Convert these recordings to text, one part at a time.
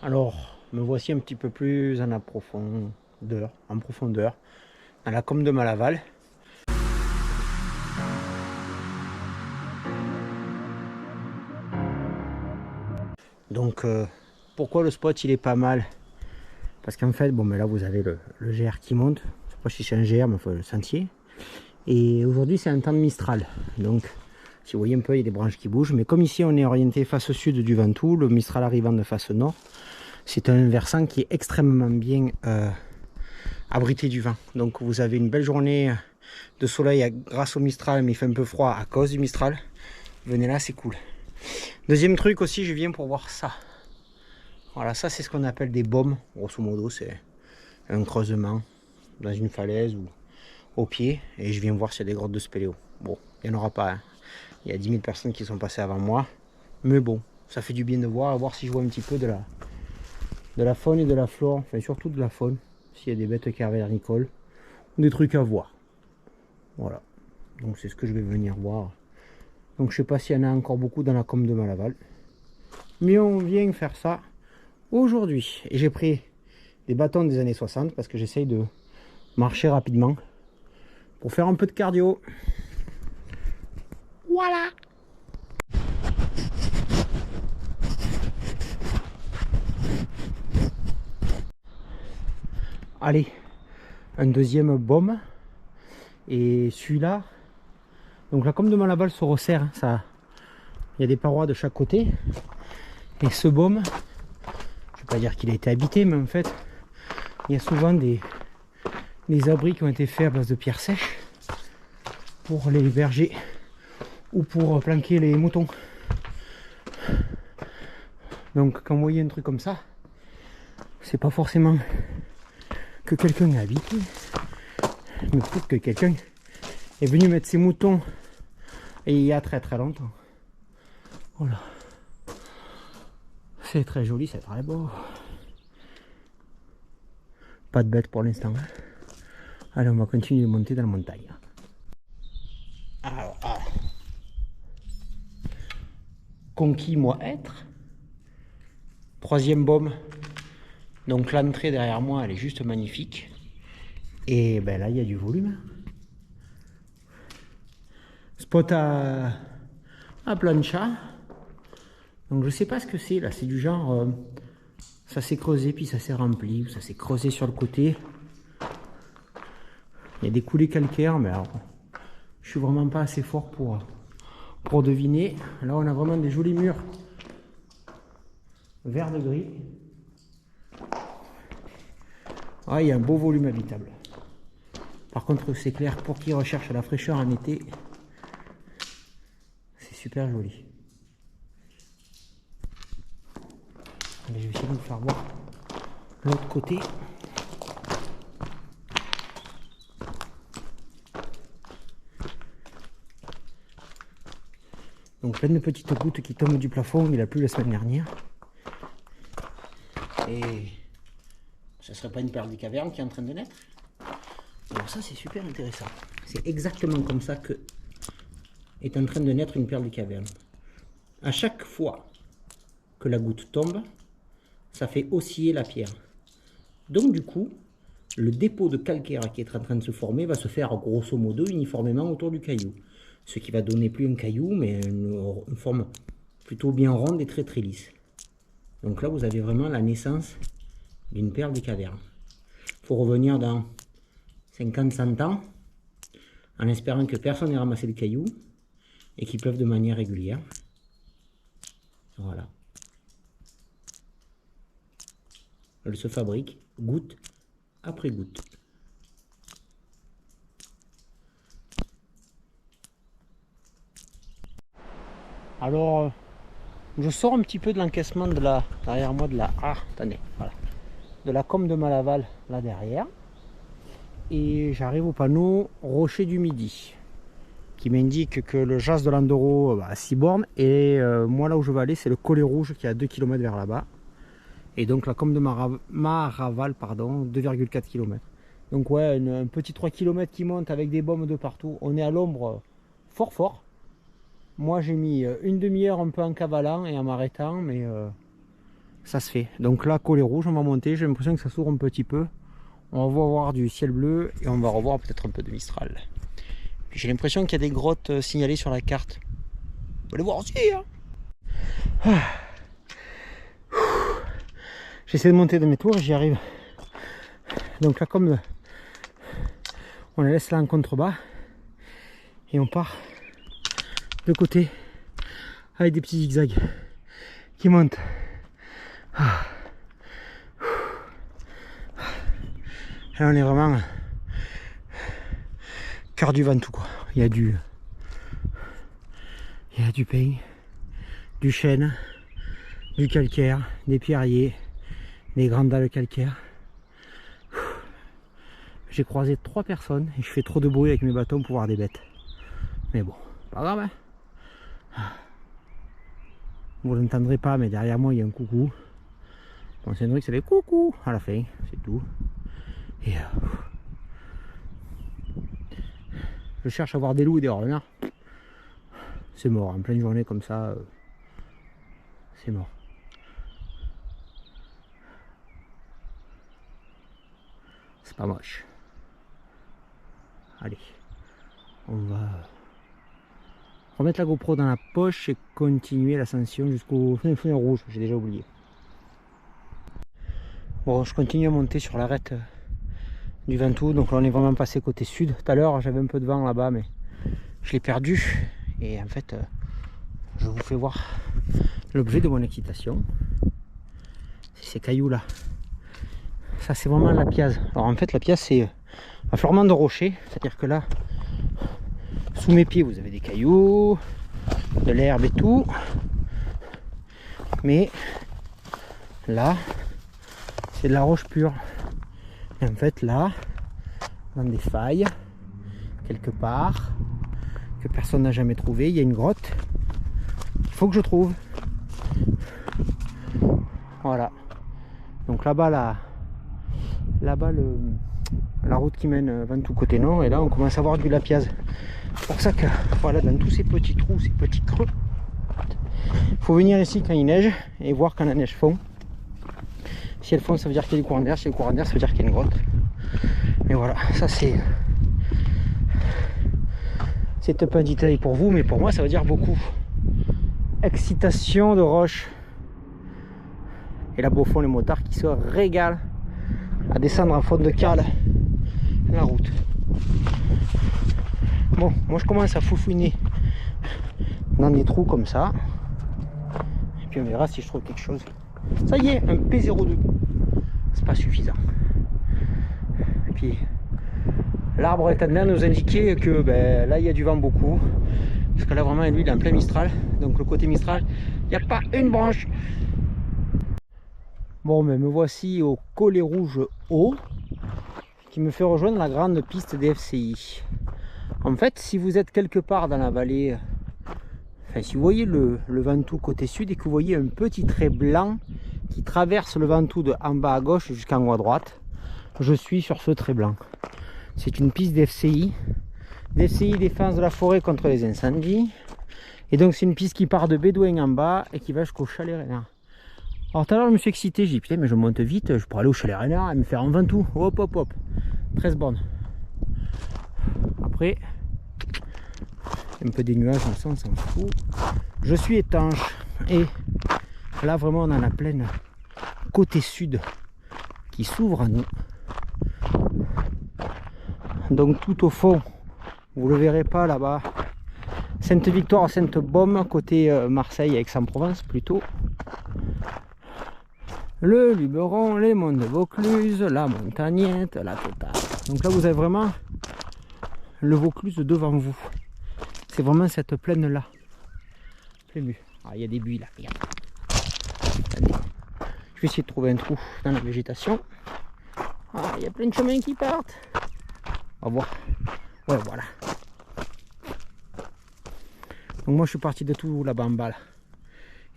Alors, me voici un petit peu plus en profondeur, dans la Combe de Malaval. Donc, pourquoi le spot il est pas mal? Parce qu'en fait, bon, mais là vous avez le GR qui monte. Je sais pas si c'est un GR, mais enfin, le sentier. Et aujourd'hui, c'est un temps de Mistral. Donc, si vous voyez un peu, il y a des branches qui bougent. Mais comme ici, on est orienté face sud du Ventoux, le Mistral arrivant de face nord, c'est un versant qui est extrêmement bien abrité du vent. Donc, vous avez une belle journée de soleil grâce au Mistral, mais il fait un peu froid à cause du Mistral. Venez là, c'est cool. Deuxième truc aussi, je viens pour voir ça. Voilà, ça c'est ce qu'on appelle des baumes. Grosso modo, c'est un creusement dans une falaise ou au pied. Et je viens voir s'il y a des grottes de spéléo. Bon, il n'y en aura pas. Hein. Il y a 10 000 personnes qui sont passées avant moi. Mais bon, ça fait du bien de voir si je vois un petit peu de la faune et de la flore. Enfin, surtout de la faune. S'il y a des bêtes cavernicoles. Des trucs à voir. Voilà. Donc c'est ce que je vais venir voir. Donc je sais pas s'il y en a encore beaucoup dans la Combe de Malaval. Mais on vient faire ça aujourd'hui. Et j'ai pris des bâtons des années 60 parce que j'essaye de marcher rapidement pour faire un peu de cardio. Voilà. Allez, un deuxième baume. Et celui-là, donc la Combe de Malaval se resserre. Ça, il y a des parois de chaque côté. Et ce baume, je vais pas dire qu'il a été habité, mais en fait, il y a souvent des abris qui ont été faits à base de pierres sèches pour les bergers ou pour planquer les moutons. Donc quand vous voyez un truc comme ça, c'est pas forcément que quelqu'un a habité, mais peut-être que quelqu'un est venu mettre ses moutons et il y a très très longtemps. Voilà. C'est très joli, c'est très beau. Pas de bête pour l'instant. Allez, on va continuer de monter dans la montagne. Alors, conquis moi être. Troisième baume. Donc l'entrée derrière moi, elle est juste magnifique. Et ben là, il y a du volume. Spot à plancha. Donc je sais pas ce que c'est là. C'est du genre, ça s'est creusé puis ça s'est rempli, ou ça s'est creusé sur le côté. Il y a des coulées calcaires, mais alors, je suis vraiment pas assez fort pour deviner. Là, on a vraiment des jolis murs vert de gris. Ah, il y a un beau volume habitable. Par contre, c'est clair, pour qui recherche la fraîcheur en été, c'est super joli. Allez, je vais essayer de vous faire voir l'autre côté. Donc plein de petites gouttes qui tombent du plafond. Il a plu la semaine dernière. Et ça serait pas une perle des cavernes qui est en train de naître? Alors ça c'est super intéressant. C'est exactement comme ça que est en train de naître une perle des cavernes. À chaque fois que la goutte tombe, ça fait osciller la pierre. Donc du coup, le dépôt de calcaire qui est en train de se former va se faire grosso modo uniformément autour du caillou. Ce qui va donner plus un caillou, mais une forme plutôt bien ronde et très très lisse. Donc là, vous avez vraiment la naissance d'une perle des cavernes. Il faut revenir dans 50-100 ans, en espérant que personne n'ait ramassé le caillou et qu'il pleuve de manière régulière. Voilà. Elle se fabrique goutte après goutte. Alors, je sors un petit peu de l'encaissement derrière moi de la... Ah, attendez, voilà. De la Combe de Malaval, là derrière. Et j'arrive au panneau Rocher du Midi, qui m'indique que le Jas de l'Andorro a 6 bornes. Et moi, là où je vais aller, c'est le Collet Rouge qui est à 2 km vers là-bas. Et donc la Combe de Maraval, pardon, 2,4 km. Donc ouais, un petit 3 km qui monte avec des baumes de partout. On est à l'ombre fort fort. Moi j'ai mis une demi-heure un peu en cavalant et en m'arrêtant, mais ça se fait. Donc là, collet rouge, on va monter. J'ai l'impression que ça s'ouvre un petit peu. On va voir du ciel bleu et on va revoir peut-être un peu de Mistral. Puis j'ai l'impression qu'il y a des grottes signalées sur la carte. On va les voir aussi, hein. J'essaie de monter de mes tours et j'y arrive. Donc là, comme on la laisse là en contrebas et on part de côté avec des petits zigzags qui montent. Là on est vraiment cœur du Ventoux quoi. Il y a du pain, du chêne, du calcaire, des pierriers, des grandes dalles calcaires. J'ai croisé 3 personnes et je fais trop de bruit avec mes bâtons pour voir des bêtes. Mais bon, pas grave, hein. Vous ne l'entendrez pas, mais derrière moi il y a un coucou. Bon, c'est un truc, ça fait coucou à la fin, c'est tout. Et je cherche à voir des loups et des renards. C'est mort, en pleine journée comme ça, c'est mort. C'est pas moche. Allez, on va remettre la GoPro dans la poche et continuer l'ascension jusqu'au feu rouge, j'ai déjà oublié. Bon, je continue à monter sur l'arête du Ventoux, donc là on est vraiment passé côté sud. Tout à l'heure j'avais un peu de vent là-bas, mais je l'ai perdu. Et en fait, je vous fais voir l'objet de mon excitation. C'est ces cailloux là. Ça c'est vraiment la piazze. Alors en fait la piazze c'est un fleurement de rocher, c'est-à-dire que là, sous mes pieds vous avez des cailloux, de l'herbe et tout. Mais là, c'est de la roche pure. Et en fait là, dans des failles, quelque part, que personne n'a jamais trouvé, il y a une grotte. Il faut que je trouve. Voilà. Donc là-bas, la route qui mène Ventoux côté nord, et là on commence à voir du lapiaz. C'est pour ça que voilà, dans tous ces petits trous, ces petits creux, il faut venir ici quand il neige et voir quand la neige fond. Si elle fond, ça veut dire qu'il y a du courant d'air. Si il y a du courant d'air, ça veut dire qu'il y a une grotte. Mais voilà, ça c'est un petit détail pour vous, mais pour moi ça veut dire beaucoup. Excitation de roche. Et là au fond les motards qui se régalent à descendre en fond de cale la route. Bon, moi je commence à foufouiner dans des trous comme ça. Et puis on verra si je trouve quelque chose. Ça y est, un P02. C'est pas suffisant. Et puis l'arbre est en train de nous indiquer que ben, là il y a du vent beaucoup. Parce que là vraiment lui il est en plein Mistral. Donc le côté Mistral, il n'y a pas une branche. Bon, mais me voici au collet rouge haut, qui me fait rejoindre la grande piste des FCI. En fait, si vous êtes quelque part dans la vallée, enfin si vous voyez le Ventoux côté sud et que vous voyez un petit trait blanc qui traverse le Ventoux de en bas à gauche jusqu'en haut à droite, je suis sur ce trait blanc. C'est une piste d'FCI, défense de la forêt contre les incendies. Et donc c'est une piste qui part de Bédouin en bas et qui va jusqu'au Chalet Renard. Alors tout à l'heure je me suis excité, j'ai dit putain mais je monte vite, je pourrais aller au Chalet Renard et me faire un Ventoux. Hop hop hop, 13 bornes. Après, un peu des nuages, on s'en fout. Je suis étanche et là vraiment on en a pleine côté sud qui s'ouvre à nous. Donc tout au fond, vous le verrez pas là-bas, Sainte-Victoire, Sainte-Baume, côté Marseille, Aix-en-Provence plutôt. Le Luberon, les monts de Vaucluse, la Montagnette, la totale. Donc là vous avez vraiment le Vaucluse devant vous. C'est vraiment cette plaine là. Il y a des buis là, regarde. Je vais essayer de trouver un trou dans la végétation. Ah, il y a plein de chemins qui partent. On va voir. Ouais, voilà. Donc moi je suis parti de tout là-bas en bas là.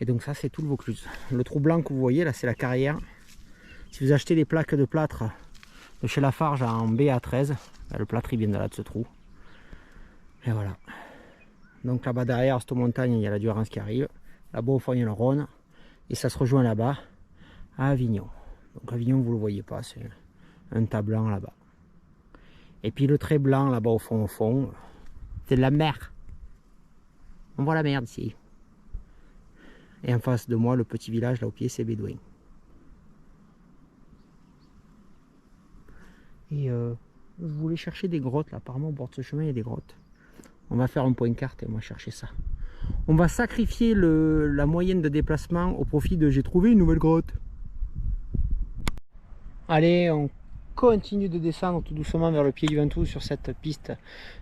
Et donc ça c'est tout le Vaucluse. Le trou blanc que vous voyez là c'est la carrière. Si vous achetez des plaques de plâtre de chez Lafarge en BA13, le plâtre il vient de là de ce trou. Et voilà. Donc là-bas derrière cette montagne il y a la Durance qui arrive. Là-bas au fond il y a le Rhône. Et ça se rejoint là-bas. à Avignon. Donc Avignon, vous le voyez pas, c'est un tas blanc là-bas. Et puis le trait blanc là-bas au fond, c'est de la mer. On voit la mer d'ici. Et en face de moi, le petit village là au pied, c'est Bédouin. Et je voulais chercher des grottes là. Apparemment au bord de ce chemin il y a des grottes. On va faire un point carte et on va chercher ça. On va sacrifier la moyenne de déplacement au profit de j'ai trouvé une nouvelle grotte. Allez, on continue de descendre tout doucement vers le pied du Ventoux sur cette piste,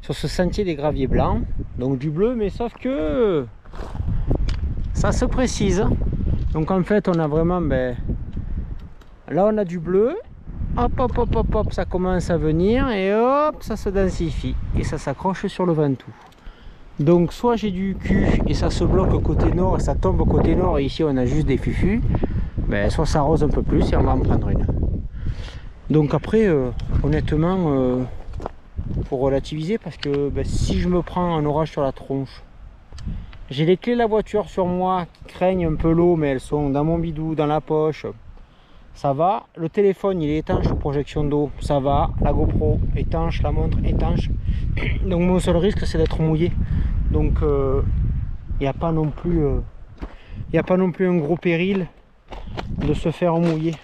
sur ce sentier des graviers blancs. Donc du bleu, mais sauf que ça se précise. Donc en fait on a vraiment, là on a du bleu. Hop, hop, hop, hop, hop, ça commence à venir et hop, ça se densifie et ça s'accroche sur le Ventoux. Donc soit j'ai du cul et ça se bloque côté nord et ça tombe côté nord et ici on a juste des fufus, soit ça arrose un peu plus et on va en prendre une. Donc après, honnêtement, pour relativiser, parce que si je me prends un orage sur la tronche, j'ai les clés de la voiture sur moi qui craignent un peu l'eau, mais elles sont dans mon bidou, dans la poche. Ça va, le téléphone il est étanche aux projections d'eau, ça va, la GoPro étanche, la montre étanche. Donc mon seul risque c'est d'être mouillé. Donc il n'y a pas non plus un gros péril de se faire mouiller.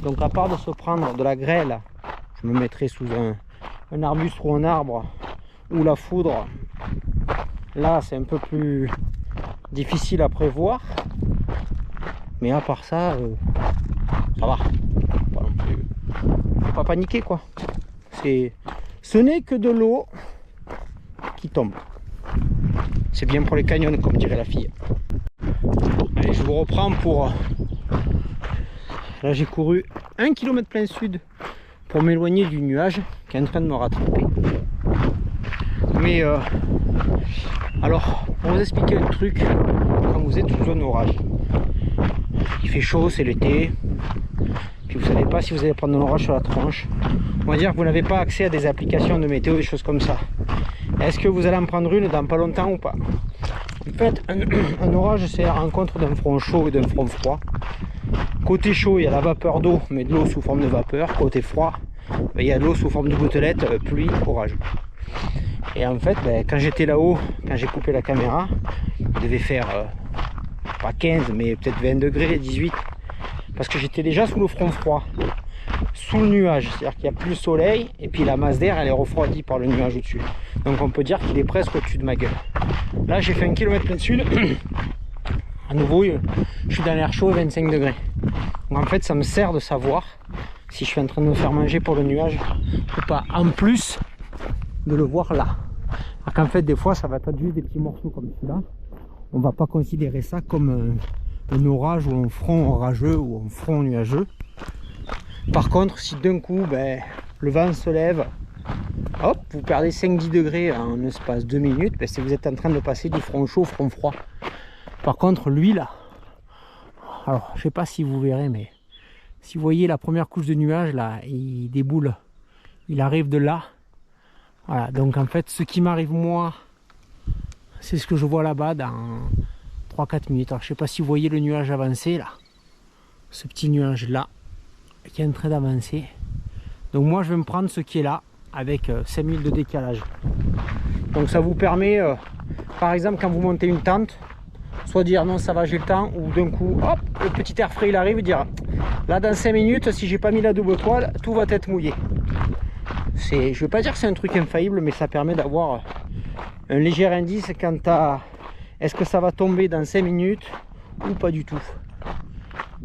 Donc à part de se prendre de la grêle, je me mettrai sous un arbuste ou un arbre, ou la foudre. Là c'est un peu plus difficile à prévoir. Mais à part ça, ça va. Pas non plus. Faut pas paniquer quoi. Ce n'est que de l'eau qui tombe. C'est bien pour les canyons comme dirait la fille. Allez, je vous reprends pour... Là j'ai couru 1 km plein sud pour m'éloigner du nuage qui est en train de me rattraper. Mais alors, pour vous expliquer un truc, quand vous êtes sous un orage, il fait chaud, c'est l'été, puis vous savez pas si vous allez prendre un orage sur la tronche, on va dire que vous n'avez pas accès à des applications de météo, des choses comme ça. Est-ce que vous allez en prendre une dans pas longtemps ou pas? En fait, un orage c'est la rencontre d'un front chaud et d'un front froid. Côté chaud, il y a la vapeur d'eau, mais de l'eau sous forme de vapeur. Côté froid, il y a de l'eau sous forme de gouttelettes, pluie, orage. Et en fait, quand j'étais là-haut, quand j'ai coupé la caméra, il devait faire pas 15, mais peut-être 20 degrés, 18. Parce que j'étais déjà sous le front froid, sous le nuage. C'est-à-dire qu'il n'y a plus le soleil, et puis la masse d'air, elle est refroidie par le nuage au-dessus. Donc on peut dire qu'il est presque au-dessus de ma gueule. Là, j'ai fait 1 km plein sud. À nouveau, je suis dans l'air chaud, 25 degrés. Donc en fait, ça me sert de savoir si je suis en train de me faire manger pour le nuage ou pas. En plus de le voir là. Alors qu'en fait, des fois, ça va être juste des petits morceaux comme celui-là. On va pas considérer ça comme un orage ou un front orageux ou un front nuageux. Par contre, si d'un coup, le vent se lève, hop, vous perdez 5-10 degrés en espace 2 minutes, c'est que vous êtes en train de passer du front chaud au front froid. Par contre, lui là, alors je sais pas si vous verrez, mais si vous voyez la première couche de nuages là, il déboule, il arrive de là. Voilà, donc en fait, ce qui m'arrive moi, c'est ce que je vois là-bas dans 3-4 minutes. Alors je sais pas si vous voyez le nuage avancer là, ce petit nuage là, qui est en train d'avancer. Donc moi je vais me prendre ce qui est là, avec 5 minutes de décalage. Donc ça vous permet, par exemple quand vous montez une tente, soit dire non ça va j'ai le temps, ou d'un coup hop le petit air frais il arrive et dire là dans 5 minutes si j'ai pas mis la double toile tout va être mouillé. Je vais pas dire que c'est un truc infaillible, mais ça permet d'avoir un léger indice quant à est-ce que ça va tomber dans 5 minutes ou pas du tout.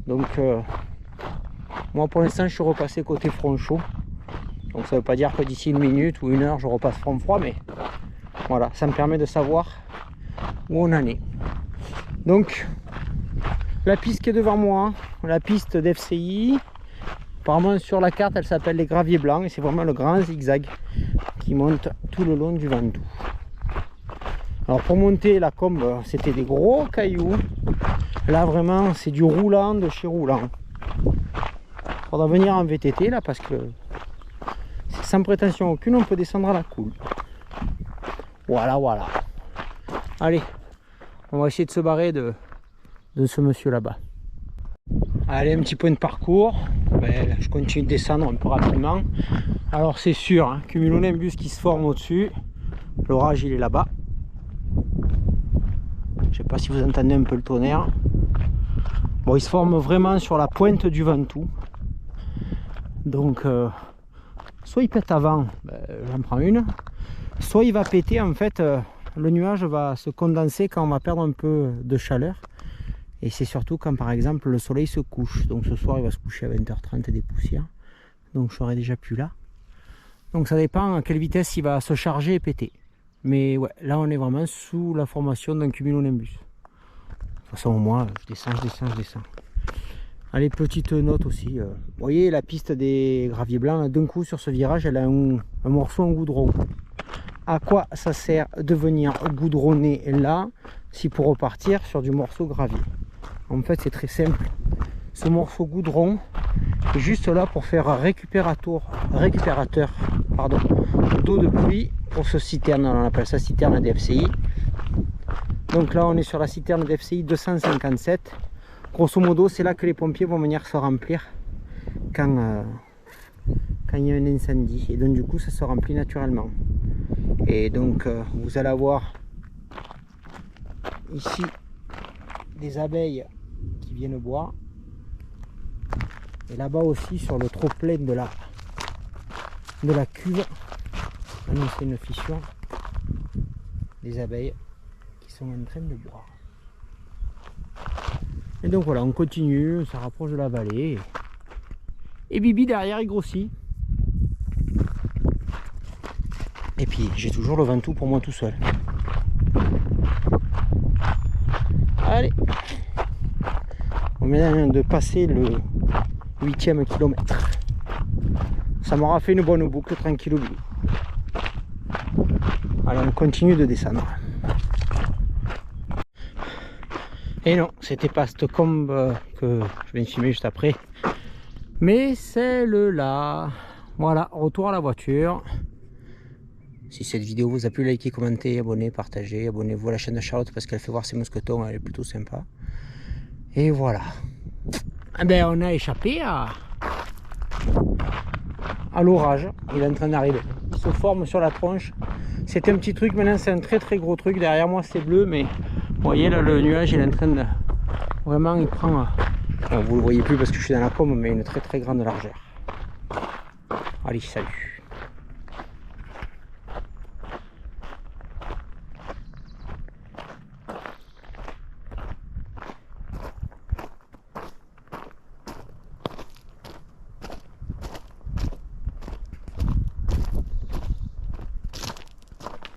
Donc moi pour l'instant je suis repassé côté front chaud, donc ça veut pas dire que d'ici 1 minute ou 1 heure je repasse front froid, mais voilà, ça me permet de savoir où on en est. Donc la piste qui est devant moi, la piste d'FCI, apparemment sur la carte elle s'appelle les graviers blancs et c'est vraiment le grand zigzag qui monte tout le long du Ventoux. Alors pour monter la combe c'était des gros cailloux, là vraiment c'est du roulant de chez roulant. Faudra venir en VTT là parce que sans prétention aucune on peut descendre à la cool. Voilà. Allez, on va essayer de se barrer de ce monsieur là-bas. Allez, un petit point de parcours. Ben, je continue de descendre un peu rapidement. Alors c'est sûr, hein, cumulonimbus qui se forme au-dessus. L'orage il est là-bas. Je sais pas si vous entendez un peu le tonnerre. Bon, il se forme vraiment sur la pointe du Ventoux. Donc soit il pète avant, ben, j'en prends une. Soit il va péter, en fait le nuage va se condenser quand on va perdre un peu de chaleur. Et c'est surtout quand par exemple le soleil se couche. Donc ce soir il va se coucher à 20h30 des poussières. Donc je serai déjà plus là. Donc ça dépend à quelle vitesse il va se charger et péter. Mais ouais, là on est vraiment sous la formation d'un cumulonimbus. De toute façon moi je descends. Allez, petite note aussi. Vous voyez la piste des graviers blancs, d'un coup sur ce virage elle a un morceau en goudron. À quoi ça sert de venir goudronner là si pour repartir sur du morceau gravier? En fait c'est très simple. Ce morceau goudron est juste là pour faire récupérateur d'eau de pluie pour ce citerne. On appelle ça citerne DFCI. Donc là on est sur la citerne DFCI 257. Grosso modo c'est là que les pompiers vont venir se remplir quand il y a un incendie. Et donc du coup ça se remplit naturellement. Et donc vous allez avoir ici des abeilles qui viennent boire. Et là-bas aussi sur le trop-plein de la cuve, c'est une fissure, des abeilles qui sont en train de boire. Et donc voilà, on continue, on se rapproche de la vallée. Et Bibi derrière il grossit. Et puis j'ai toujours le Ventoux pour moi tout seul. Allez, on vient de passer le 8e kilomètre. Ça m'aura fait une bonne boucle, tranquille. Alors on continue de descendre. Et non, c'était pas cette combe que je viens de filmer juste après, mais celle-là. Voilà, retour à la voiture. Si cette vidéo vous a plu, likez, commentez, abonnez, partagez, abonnez-vous à la chaîne de Charlotte parce qu'elle fait voir ses mousquetons, elle est plutôt sympa. Et voilà. Eh ben, on a échappé à l'orage. Il est en train d'arriver. Il se forme sur la tronche. C'était un petit truc, maintenant c'est un très gros truc. Derrière moi c'est bleu, mais vous voyez là le nuage il est en train de... Vraiment il prend... Bon, vous le voyez plus parce que je suis dans la pomme, mais une très grande largeur. Allez, salut.